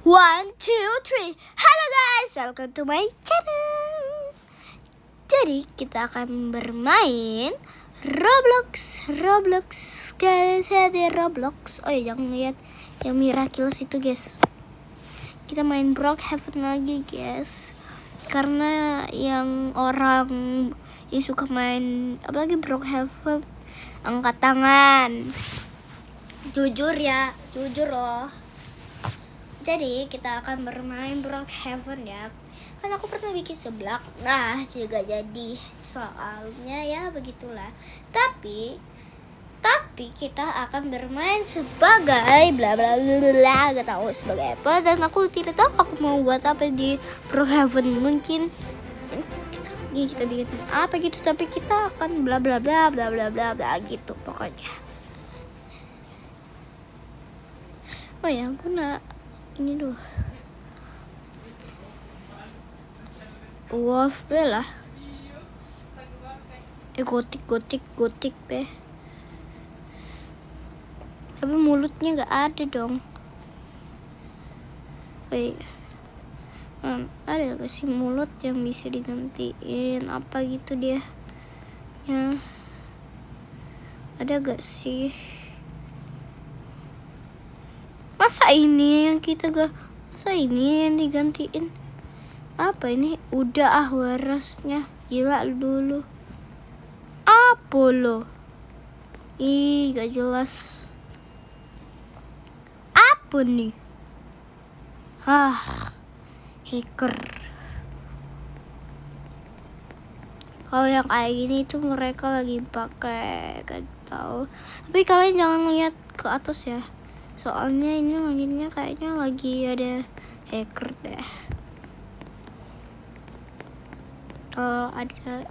One, two, three. Halo guys, welcome to my channel. Jadi kita akan bermain Roblox guys, ada Roblox. Oh ya, jangan lihat yang Miraculous itu guys. Kita main Brookhaven lagi guys. Karena yang orang yang suka main apalagi Brookhaven, angkat tangan. Jujur loh. Jadi kita akan bermain Brookhaven ya. Kan aku pernah bikin seblak. Nah, juga jadi. Soalnya ya begitulah. Tapi kita akan bermain sebagai bla bla bla, gak tahu sebagai apa, dan aku tidak tahu aku mau buat apa di Brookhaven. Mungkin ini kita bikin apa gitu, tapi kita akan bla bla bla bla bla bla bla gitu pokoknya. Oh ya, aku ini dulu. Wolf lah. Gotik be. Tapi mulutnya nggak ada dong. Ada gak sih mulut yang bisa digantiin apa gitu dia? Ya. Ada gak sih? Masa ini yang digantiin? Apa ini? Udah warasnya. Gila dulu. Apa lo? Ih, gak jelas. Apa nih? Hacker. Kalau yang kayak gini itu mereka lagi pakai, gak tahu. Tapi kalian jangan lihat ke atas ya. Soalnya ini langitnya kayaknya lagi ada hacker deh.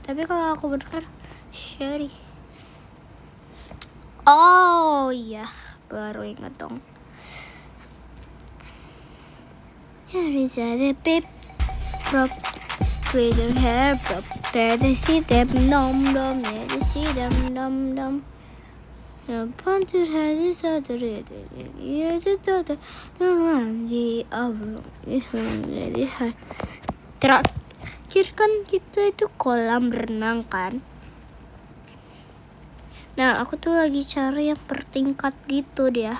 Tapi kalau aku bener Sherry. Oh iya, baru ingat dong. Here is a pip prop with your hair prop. Let us see them nom nom. Let us see them nom nom. Pantur hadis ada ya itu lagi terakhir kan kita itu kolam renang kan. Nah, aku tuh lagi cari yang bertingkat gitu dia.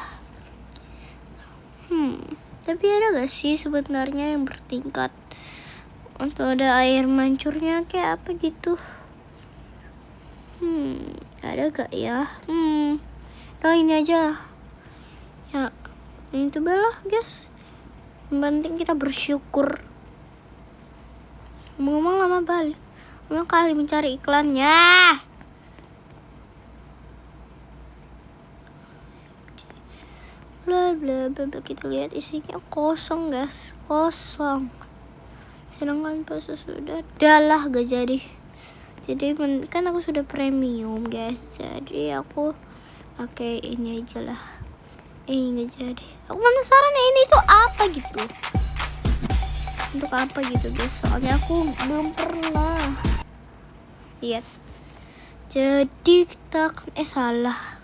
Tapi ada gak sih sebenarnya yang bertingkat? Atau ada air mancurnya kayak apa gitu? Ada gak ya? Oh ini aja. Ya, ini tuh lah guys. Yang penting kita bersyukur. Ngomong lama kali mencari iklannya. Bla bla bla, kita lihat isinya kosong guys, kosong. Sedangkan pas sudah dalah gak jadi kan aku sudah premium guys, jadi aku pakai ini aja lah. Nggak jadi. Aku penasaran ini tuh apa gitu, untuk apa gitu guys, soalnya aku belum pernah lihat. Jadi kita salah.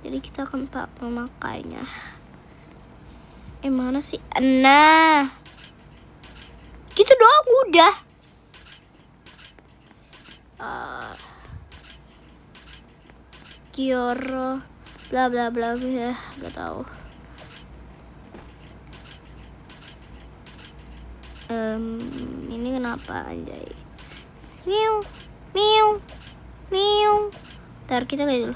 Jadi kita akan memakainya. Mana sih? Nah, gitu doang udah. Kioro, bla bla bla ya, gak tahu. Ini kenapa anjay? Miu. Ntar kita lihat dulu.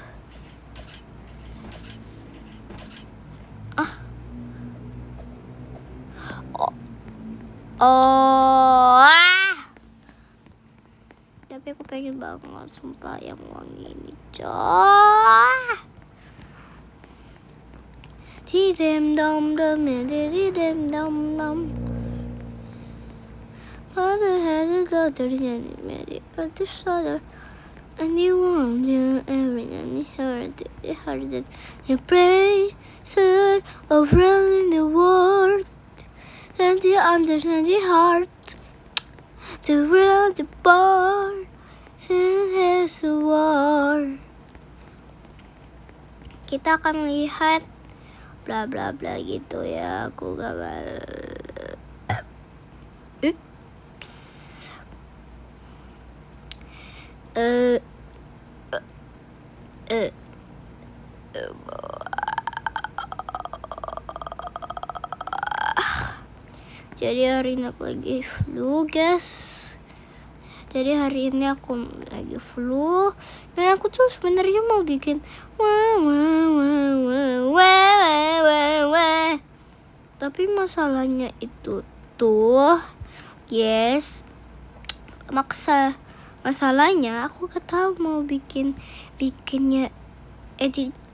Tapi aku pengen banget sumpah yang wangi ini coy. Tidem dom dom tidem dom dom. Other has a go ternyata medi other soda. And you want to everything heard that you pray sir over in the world. And the understand the heart, the real the bar, since the war. Kita akan lihat bla bla bla gitu ya. Aku gak ups jadi hari ini aku lagi flu guys. Jadi hari ini aku lagi flu. Dan aku tuh sebenarnya mau bikin tapi masalahnya itu tuh guys, masalahnya aku gak tahu mau bikinnya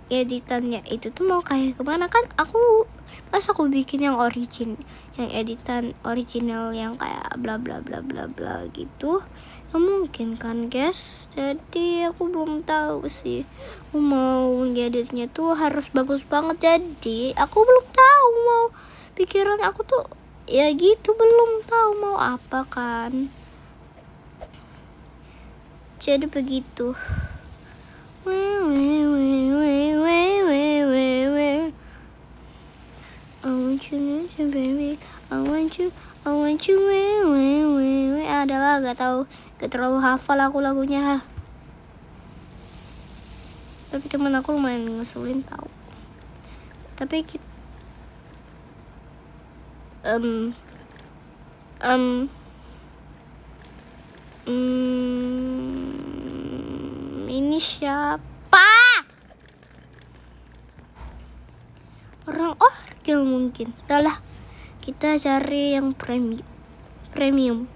editannya itu tuh mau kayak kemana. Kan aku bikin yang editan original yang kayak bla bla bla bla bla gitu, nggak mungkin kan guys. Jadi aku belum tahu sih, aku mau ngeditnya tuh harus bagus banget. Jadi aku belum tahu mau, pikiran aku tuh ya gitu, belum tahu mau apa kan. Jadi begitu. I want you, adalah gak terlalu hafal aku lagunya. Tapi temen aku lumayan ngeselin tahu. Tapi ini siapa? Orang orgel mungkin. Udahlah, kita cari yang premium.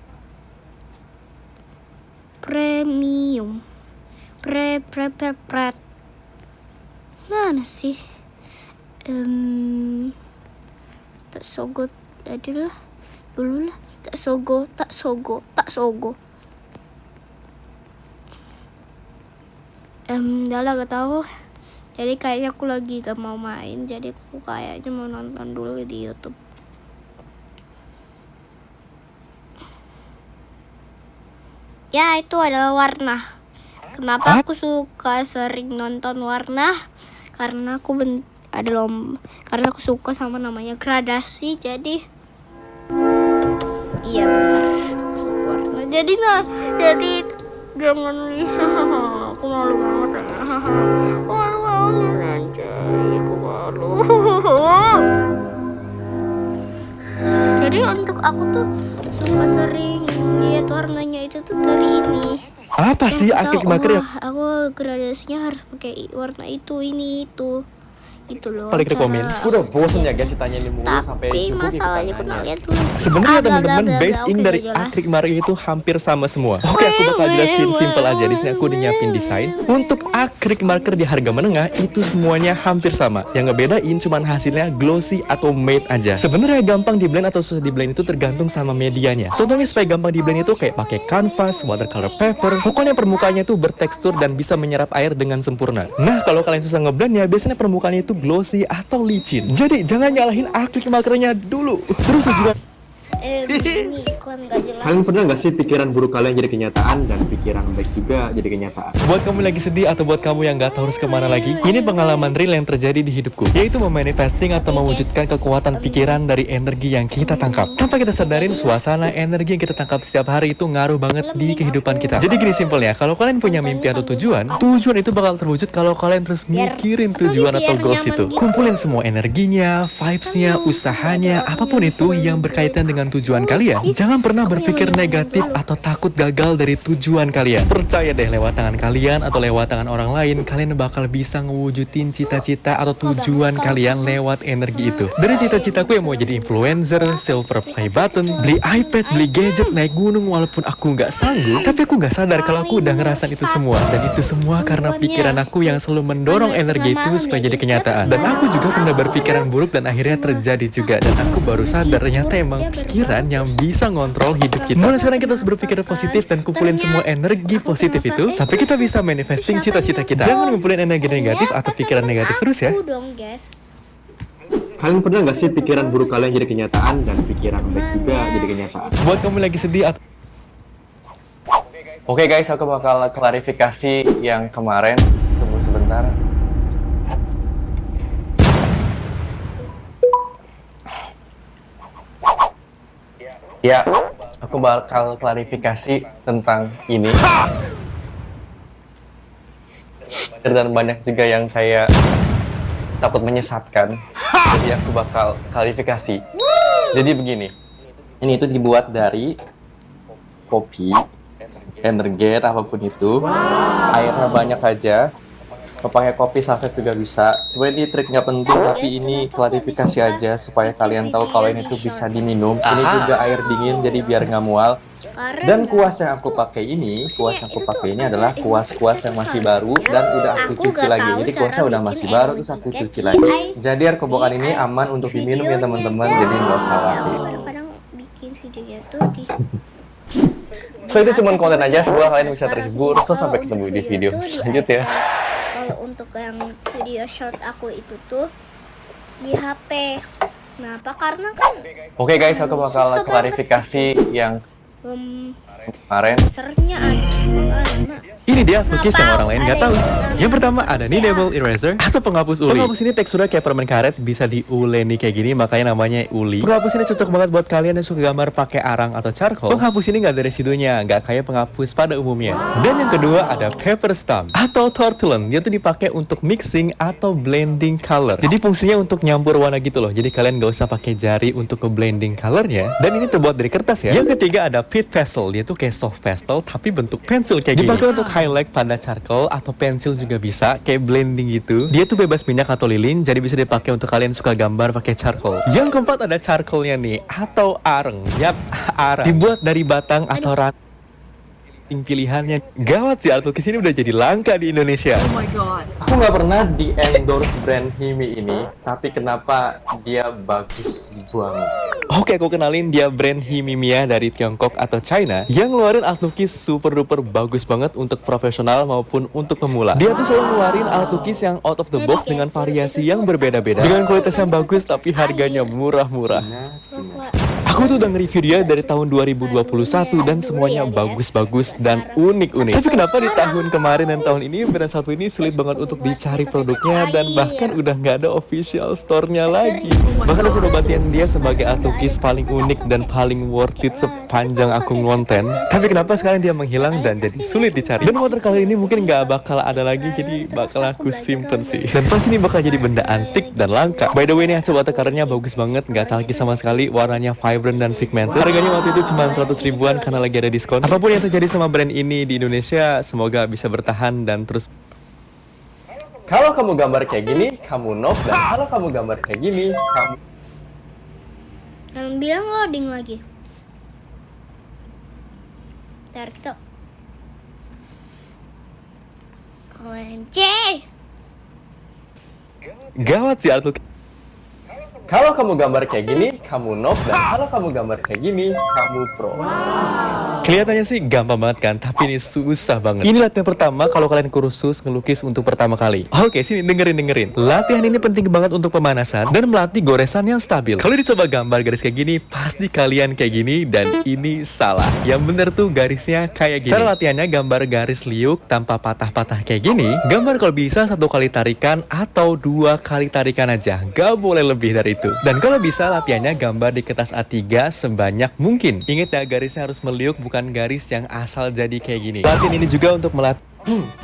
Mana sih? Tak sogo adalah dulu lah. Tak sogo. Udahlah gak tahu. Jadi kayaknya aku lagi gak mau main. Jadi aku kayaknya mau nonton dulu di YouTube. Ya, itu adalah Warna. Kenapa aku suka sering nonton Warna? Karena aku karena aku suka sama namanya gradasi. Jadi iya benar, aku suka Warna. Jadi jangan aku malu banget ya. Malu banget anjay, aku malu. Jadi untuk aku tuh suka sering lihat warnanya itu tuh dari ini. Apa sih akrik maker ya? Aku gradasinya harus pakai warna itu, itu loh. Paling rekomen. Aku udah bosen ya guys ditanya ini mulu sampai Tapi cukup masalahnya aku lihat tuh. Sebenarnya teman-teman, base ink dari jelas. akrik marker itu hampir sama semua. Oke, aku bakal jelasin simple aja. Di sini aku udah nyiapin desain. Untuk akrik marker di harga menengah itu semuanya hampir sama. Yang ngebedain cuman hasilnya glossy atau matte aja. Sebenarnya gampang di blend atau susah di blend itu tergantung sama medianya. Contohnya supaya gampang di blend itu kayak pakai kanvas, watercolor paper. Pokoknya permukaannya itu bertekstur dan bisa menyerap air dengan sempurna. Nah, kalau kalian susah ngeblend ya biasanya permukaannya itu glossy atau licin. Jadi jangan nyalahin akrik markernya dulu. Terus juga Ini iklan gak jelas. Kalian pernah gak sih pikiran buruk kalian jadi kenyataan dan pikiran baik juga jadi kenyataan? buat kamu lagi sedih atau buat kamu yang gak tahu harus kemana lagi, ini pengalaman real yang terjadi di hidupku, yaitu memanifesting atau mewujudkan kekuatan pikiran dari energi yang kita tangkap. Tanpa kita sadarin, suasana energi yang kita tangkap setiap hari itu ngaruh banget di kehidupan kita. Jadi gini simpelnya, kalau kalian punya mimpi atau tujuan itu bakal terwujud kalau kalian terus mikirin tujuan atau goals itu. Kumpulin semua energinya, vibes-nya, usahanya, apapun itu yang berkaitan dengan tujuan kalian. Jangan pernah berpikir negatif atau takut gagal dari tujuan kalian. Percaya deh, lewat tangan kalian atau lewat tangan orang lain, kalian bakal bisa ngewujudin cita-cita atau tujuan kalian lewat energi itu. Dari cita-citaku yang mau jadi influencer, silver play button, beli iPad, beli gadget, naik gunung walaupun aku nggak sanggup, tapi aku nggak sadar kalau aku udah ngerasain itu semua. Dan itu semua karena pikiran aku yang selalu mendorong energi itu supaya jadi kenyataan. Dan aku juga pernah berpikiran buruk dan akhirnya terjadi juga. Dan aku baru sadar ternyata emang pikiran yang bisa ngontrol hidup kita. Mulai sekarang kita harus berpikir positif dan kumpulin semua energi positif itu sampai kita bisa manifesting cita-cita kita. Jangan ngumpulin energi negatif atau pikiran negatif terus ya. Kalian pernah gak sih pikiran buruk kalian jadi kenyataan dan pikiran baik juga jadi kenyataan? Buat kamu lagi sedih atau Oke guys, aku bakal klarifikasi yang kemarin. Tunggu sebentar. Ya, aku bakal klarifikasi tentang ini. Dan banyak juga yang kayak takut menyesatkan. Jadi aku bakal klarifikasi. Jadi begini. Ini itu dibuat dari kopi, energet, apapun itu. Airnya banyak aja. Mau pakai kopi saset juga bisa. Sebenarnya ini trik nggak penting, tapi ini klarifikasi aja supaya kalian tahu kalau ini tuh bisa diminum. Ini juga air dingin, jadi biar nggak mual. Dan kuas yang aku pakai ini adalah kuas-kuas yang masih baru dan udah aku cuci lagi. Jadi kuasnya udah masih baru, terus aku cuci lagi. Jadi air kobokan ini aman untuk diminum ya teman-teman, jadi nggak usah khawatir. Kadang-kadang bikin videonya tuh di So itu cuma konten aja, semoga kalian bisa terhibur. So sampai ketemu di video selanjutnya. Kalau untuk yang video short aku itu tuh di HP. Kenapa? Karena kan Oke guys, aku bakal klarifikasi yang kemarin. usernya ada. Ini dia cookies yang orang lain nggak tahu. Yang pertama ada kneadable eraser atau penghapus uli. Penghapus ini teksturnya kayak permen karet, bisa diuleni kayak gini, makanya namanya uli. Penghapus ini cocok banget buat kalian yang suka gambar pakai arang atau charcoal. Penghapus ini nggak ada residunya, nggak kayak penghapus pada umumnya. Dan yang kedua ada pepper stump atau tortillon. Dia tuh dipakai untuk mixing atau blending color. Jadi fungsinya untuk nyampur warna gitu loh. Jadi kalian nggak usah pakai jari untuk ke blending colornya. Dan ini terbuat dari kertas ya. Yang ketiga ada pit pastel. Dia tuh kayak soft pastel tapi bentuk pensil kayak gini. Dipakai untuk highlight pada charcoal atau pensil juga bisa, kayak blending gitu. Dia tuh bebas minyak atau lilin, jadi bisa dipakai untuk kalian suka gambar pakai charcoal. Yang keempat ada charcoalnya nih, atau areng. Yap, areng. Dibuat dari batang atau ranting pilihannya. Gawat sih, art lukis ini udah jadi langka di Indonesia. Aku nggak pernah di endorse brand Himi ini, tapi kenapa dia bagus banget? Oke, aku kenalin dia brand Himimiya dari Tiongkok atau China yang ngeluarin art lukis super duper bagus banget untuk profesional maupun untuk pemula. Dia tuh selalu ngeluarin art lukis yang out of the box dengan variasi yang berbeda-beda, dengan kualitas yang bagus tapi harganya murah-murah. Aku tuh udah nge-review dia dari tahun 2021 dan semuanya bagus-bagus dan unik-unik. Tapi kenapa di tahun kemarin dan tahun ini brand satu ini sulit banget untuk dicari produknya dan bahkan udah nggak ada official store-nya lagi. Bahkan aku udah batin dia sebagai art lukis paling unik dan paling worth it sepanjang aku ngonten. Tapi kenapa sekarang dia menghilang dan jadi sulit dicari? Dan water kali ini mungkin nggak bakal ada lagi, jadi bakal aku simpen sih. Dan pasti ini bakal jadi benda antik dan langka. By the way, ini hasil watercolornya bagus banget, nggak salky sama sekali, warnanya vibrant dan pigmented. Harganya waktu itu cuma 100 ribuan karena lagi ada diskon. Apapun yang terjadi sama brand ini di Indonesia, semoga bisa bertahan dan terus. Kalau kamu gambar kayak gini, kamu noob. Dan kalau kamu gambar kayak gini, kamu... Yang bilang loading lagi. Ntar kita OMG. Gawat sih art lukis. Kalau kamu gambar kayak gini, kamu noob. Dan kalau kamu gambar kayak gini, kamu pro. Kelihatannya sih gampang banget kan, tapi ini susah banget. Ini latihan pertama kalau kalian kursus ngelukis untuk pertama kali. Oke, sini dengerin. Latihan ini penting banget untuk pemanasan dan melatih goresan yang stabil. Kalau dicoba gambar garis kayak gini, pasti kalian kayak gini dan ini salah. Yang bener tuh garisnya kayak gini. Cara latihannya gambar garis liuk tanpa patah-patah kayak gini. Gambar kalau bisa 1 kali tarikan atau 2 kali tarikan aja. Gak boleh lebih dari itu. Dan kalau bisa latihannya gambar di kertas A3 sebanyak mungkin. Ingat ya, garisnya harus meliuk, bukan garis yang asal jadi kayak gini. Latihan ini juga untuk melatih.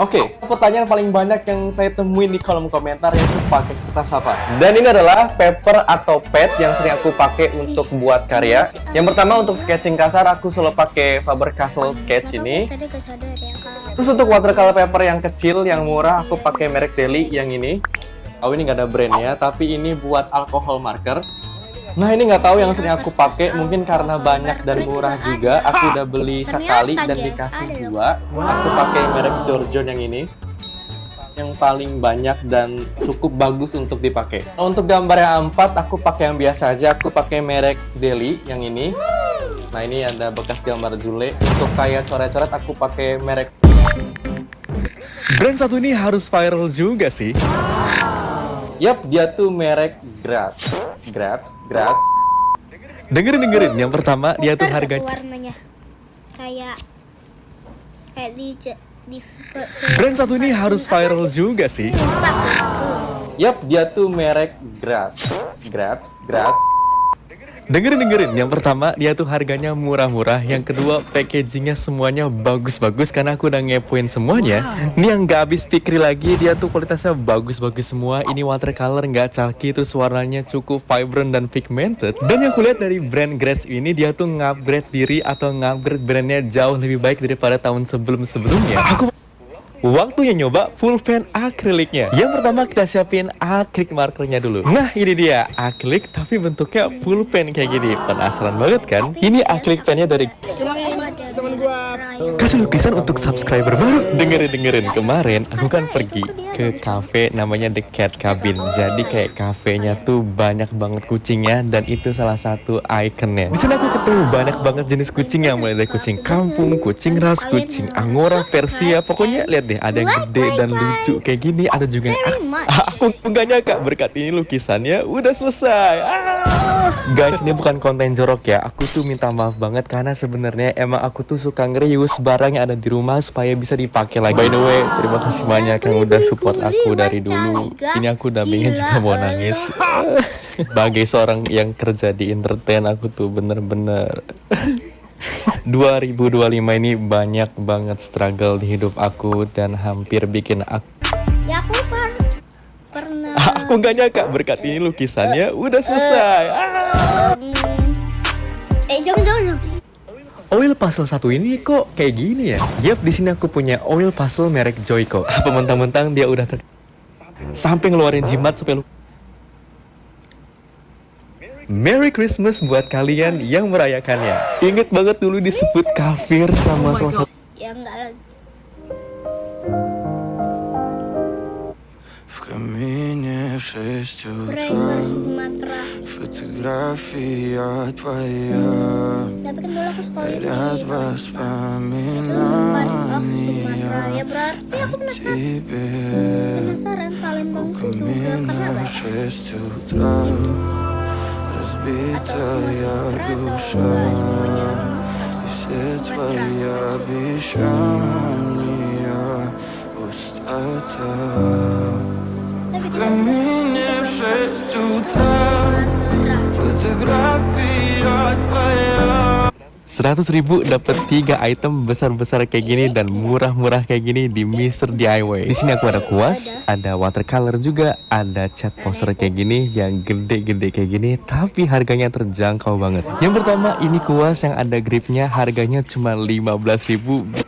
Oke, pertanyaan paling banyak yang saya temuin di kolom komentar yaitu pakai kertas apa. Dan ini adalah paper atau pad yang sering aku pakai untuk buat karya. Yang pertama untuk sketching kasar aku selalu pakai Faber-Castell Sketch ini. Tadi gak sadar ya kan. Terus untuk watercolor paper yang kecil, yang murah, aku pakai merek Deli yang ini. Oh, ini nggak ada brandnya, tapi ini buat alkohol marker. Nah, ini nggak tahu yang sering aku pakai, mungkin karena banyak dan murah juga. Aku udah beli sekali dan dikasih 2. Aku pakai merek Giorgio yang ini, yang paling banyak dan cukup bagus untuk dipakai. Untuk gambar yang A4, aku pakai yang biasa aja. Aku pakai merek Deli yang ini. Nah, ini ada bekas gambar Jule. Untuk kayak coret-coret, aku pakai merek. Brand satu ini harus viral juga sih. Yap, dia tuh merek Grass. Dengerin. Yang pertama, dia tuh Puter harganya. warnanya kayak di Brand satu ini harus viral juga sih. Yap, dia tuh merek Grass. Dengerin, yang pertama dia tuh harganya murah-murah, yang kedua packagingnya semuanya bagus-bagus karena aku udah ngepoin semuanya. Ini yang gak habis pikir lagi, dia tuh kualitasnya bagus-bagus semua. Ini watercolor nggak chalky, terus warnanya cukup vibrant dan pigmented. Dan yang kulihat dari brand Grace ini, dia tuh ngupgrade diri atau ngupgrade brandnya jauh lebih baik daripada tahun sebelum-sebelumnya. Waktunya nyoba pulpen akriliknya. Yang pertama kita siapin akrilik markernya dulu. Nah ini dia akrilik tapi bentuknya pulpen kayak gini. Penasaran banget kan? Ini akrilik pennya dari kasih lukisan untuk subscriber baru. Dengerin kemarin aku kan pergi ke cafe namanya The Cat Cabin. Jadi kayak kafenya tuh banyak banget kucingnya dan itu salah satu ikonnya. Di sana aku ketemu banyak banget jenis kucingnya, mulai dari kucing kampung, kucing ras, kucing angora, Persia. Pokoknya lihat deh, ada yang gede dan lucu kayak gini, ada juga yang aku nggak nyangka berkat ini lukisannya udah selesai. Guys, ini bukan konten jorok ya. Aku tuh minta maaf banget karena sebenarnya emang aku tuh suka nge-reuse barang yang ada di rumah supaya bisa dipakai lagi. By the way, terima kasih banyak yang udah support aku dari dulu. Ini aku udah bingung juga mau nangis. Sebagai seorang yang kerja di entertain, aku tuh bener-bener 2025 ini banyak banget struggle di hidup aku dan hampir bikin aku pernah aku nggak nyangka berkat ini lukisannya udah selesai. Jangan. Oil puzzle satu ini kok kayak gini ya? Yap, di sini aku punya oil puzzle merek Joico. Apa mentang-mentang dia udah sampai ngeluarin jimat supaya lu. Merry Christmas buat kalian yang merayakannya. Ingat banget dulu disebut kafir sama salah satu. Ya enggak lagi. Sumatera. Фотография твоя Tapi kan dulu aku sekolah di ряд Sumatera. воспоминаний Ya berarti aku penasaran Palembang itu juga karena в 6 утра разбитая душа и все твои обещания пустота в камине в 6 утра фотография твоя. 100.000 dapat 3 item besar-besar kayak gini dan murah-murah kayak gini di Mr. DIY. Di sini aku ada kuas, ada watercolor juga, ada cat poster kayak gini yang gede-gede kayak gini, tapi harganya terjangkau banget. Yang pertama ini kuas yang ada gripnya, harganya cuma 15.000.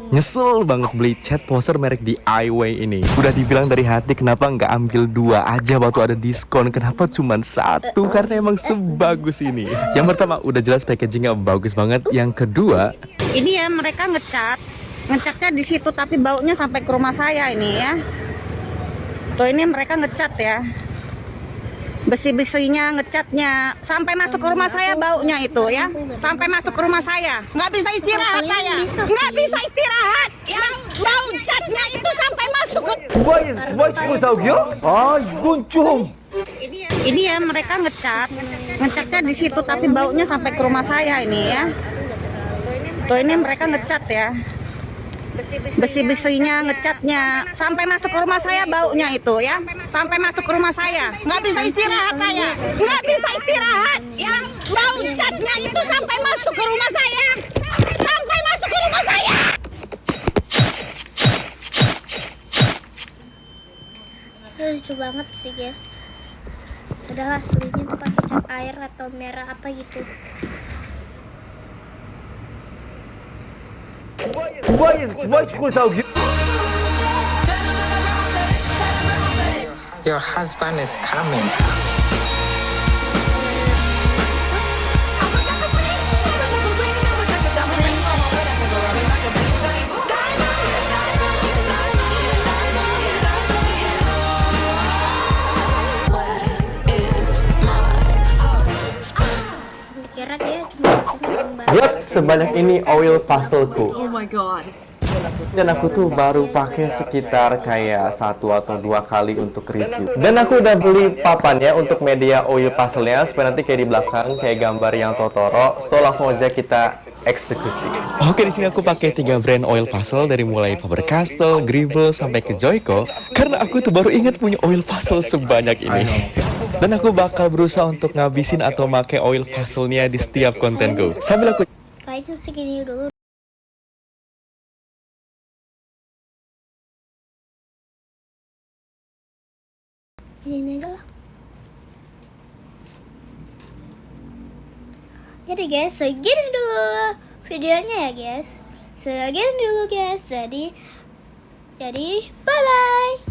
Nyesel banget beli cat poster merek DIY ini. Udah dibilang dari hati kenapa nggak ambil 2 aja waktu ada diskon. Kenapa cuma 1? Karena emang sebagus ini. Yang pertama udah jelas packagingnya bagus banget. Yang kedua, ini ya mereka ngecatnya di situ tapi baunya sampai ke rumah saya ini ya. Tuh ini mereka ngecat ya. Besi-besinya ngecatnya sampai masuk ke rumah saya baunya itu ya, sampai masuk ke rumah saya nggak bisa istirahat saya, nggak bisa istirahat yang bau catnya itu sampai masuk ke. 두바이 축구 싸우기요? 아 이건 좀. Ini ya mereka ngecatnya di situ tapi baunya sampai ke rumah saya ini ya. Tuh ini mereka ngecat ya. Besi-besinya ngecatnya sampai masuk ke rumah saya baunya itu ya, sampai masuk ke rumah saya nggak bisa istirahat saya, nggak bisa istirahat yang bau catnya itu sampai masuk ke rumah saya, sampai masuk ke rumah saya. Lucu banget sih guys. Padahal aslinya tuh pakai cat air atau merah apa gitu. 두바이 축구 싸우기요? Your husband is coming. Kira dia cuma yap, sebanyak ini oil pastelku. Oh my god. Dan aku tuh baru pakai sekitar kayak 1 atau 2 kali untuk review. Dan aku udah beli papannya untuk media oil puzzle-nya supaya nanti kayak di belakang kayak gambar yang Totoro. So langsung aja kita eksekusi. Oke, di sini aku pakai 3 brand oil puzzle dari mulai Faber-Castell, Gribble sampai ke Joico karena aku tuh baru ingat punya oil puzzle sebanyak ini. Dan aku bakal berusaha untuk ngabisin atau make oil puzzle-nya di setiap kontenku. Sambil aku Kayaknya segini dulu. Ini aja lah. Jadi guys, segini dulu videonya ya guys. Segini dulu guys. Jadi bye bye.